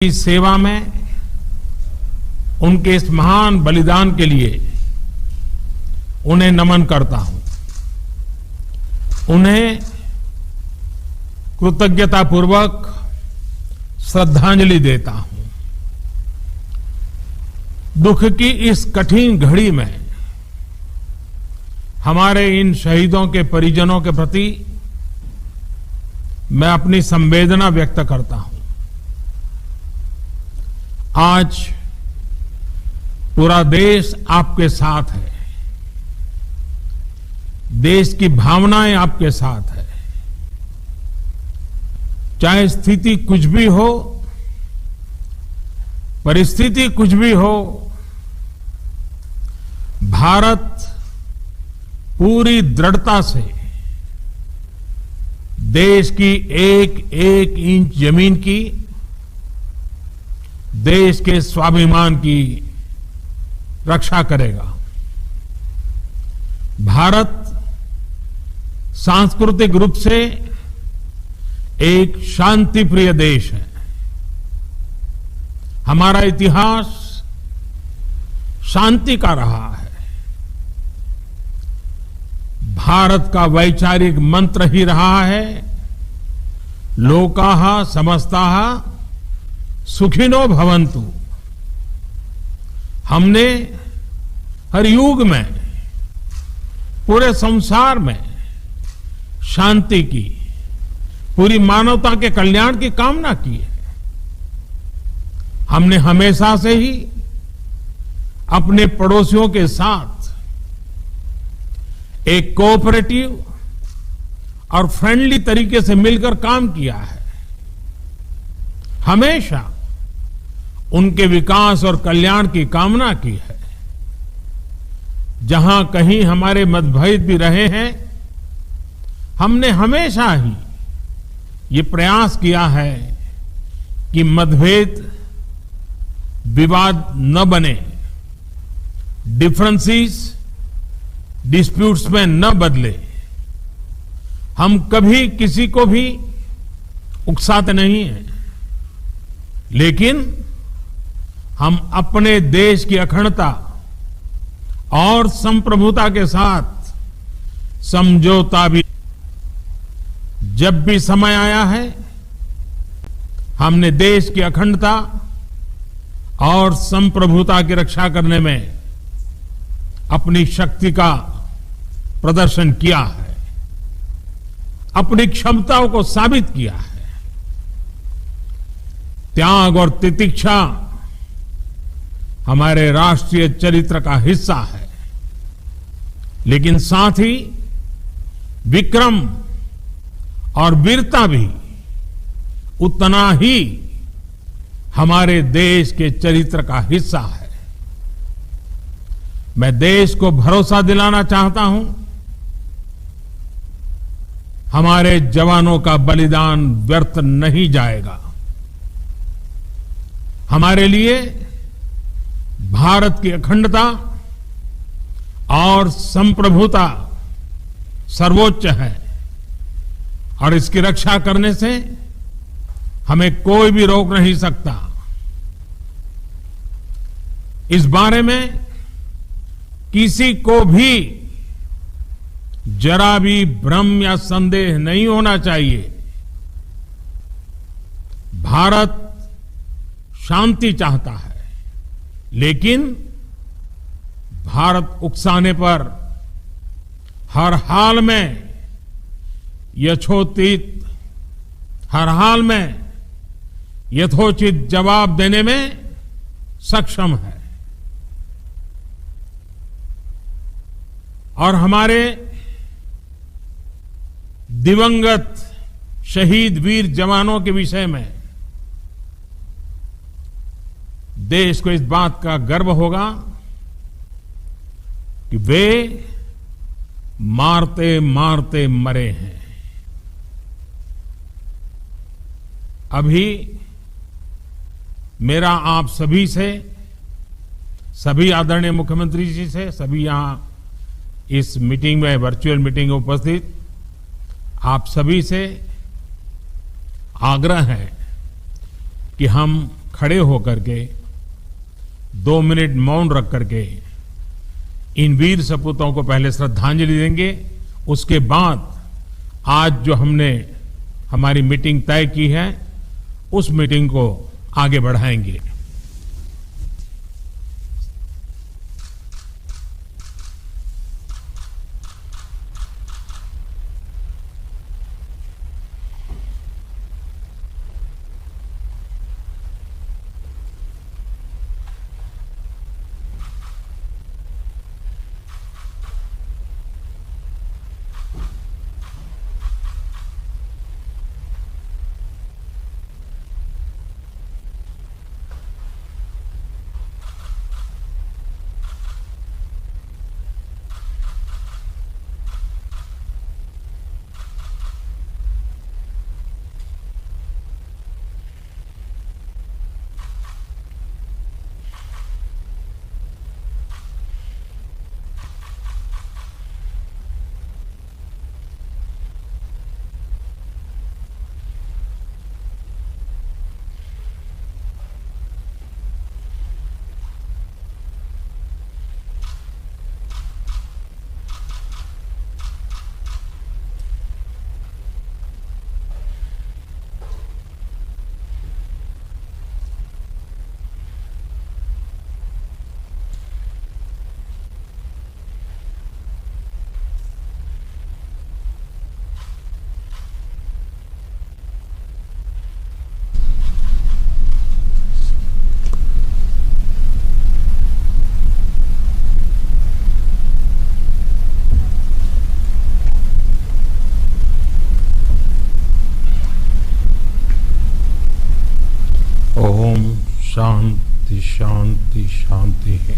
की सेवा में उनके इस महान बलिदान के लिए उन्हें नमन करता हूं। उन्हें कृतज्ञतापूर्वक श्रद्धांजलि देता हूं। दुख की इस कठिन घड़ी में हमारे इन शहीदों के परिजनों के प्रति मैं अपनी संवेदना व्यक्त करता हूं। आज पूरा देश आपके साथ है, देश की भावनाएं आपके साथ है। चाहे स्थिति कुछ भी हो, परिस्थिति कुछ भी हो, भारत पूरी दृढ़ता से देश की एक एक इंच जमीन की, देश के स्वाभिमान की रक्षा करेगा। भारत सांस्कृतिक रूप से एक शांति प्रिय देश है। हमारा इतिहास शांति का रहा है। भारत का वैचारिक मंत्र ही रहा है, लोकाः समस्ताः सुखिनो भवन्तु। हमने हर युग में, पूरे संसार में शांति की, पूरी मानवता के कल्याण की कामना की है। हमने हमेशा से ही अपने पड़ोसियों के साथ एक कोऑपरेटिव और फ्रेंडली तरीके से मिलकर काम किया है। हमेशा उनके विकास और कल्याण की कामना की है। जहां कहीं हमारे मतभेद भी रहे हैं, हमने हमेशा ही ये प्रयास किया है कि मतभेद विवाद न बने, डिफरेंसेस डिस्प्यूट्स में न बदले। हम कभी किसी को भी उकसाते नहीं हैं, लेकिन हम अपने देश की अखंडता और संप्रभुता के साथ समझौता भी, जब भी समय आया है, हमने देश की अखंडता और संप्रभुता की रक्षा करने में अपनी शक्ति का प्रदर्शन किया है, अपनी क्षमताओं को साबित किया है। त्याग और तितिक्षा हमारे राष्ट्रीय चरित्र का हिस्सा है, लेकिन साथ ही विक्रम और वीरता भी उतना ही हमारे देश के चरित्र का हिस्सा है। मैं देश को भरोसा दिलाना चाहता हूं, हमारे जवानों का बलिदान व्यर्थ नहीं जाएगा। हमारे लिए भारत की अखंडता और संप्रभुता सर्वोच्च है, और इसकी रक्षा करने से हमें कोई भी रोक नहीं सकता। इस बारे में किसी को भी जरा भी भ्रम या संदेह नहीं होना चाहिए। भारत शांति चाहता है, लेकिन भारत उकसाने पर हर हाल में हर हाल में यथोचित जवाब देने में सक्षम है। और हमारे दिवंगत शहीद वीर जवानों के विषय में देश को इस बात का गर्व होगा कि वे मारते मारते मरे हैं। अभी मेरा आप सभी से, सभी आदरणीय मुख्यमंत्री जी से, सभी यहां इस मीटिंग में, वर्चुअल मीटिंग में उपस्थित आप सभी से आग्रह है कि हम खड़े होकर के 2 मिनट मौन रख करके इन वीर सपूतों को पहले श्रद्धांजलि देंगे। उसके बाद आज जो हमने हमारी मीटिंग तय की है उस मीटिंग को आगे बढ़ाएंगे। ओम शांति शांति शांति है।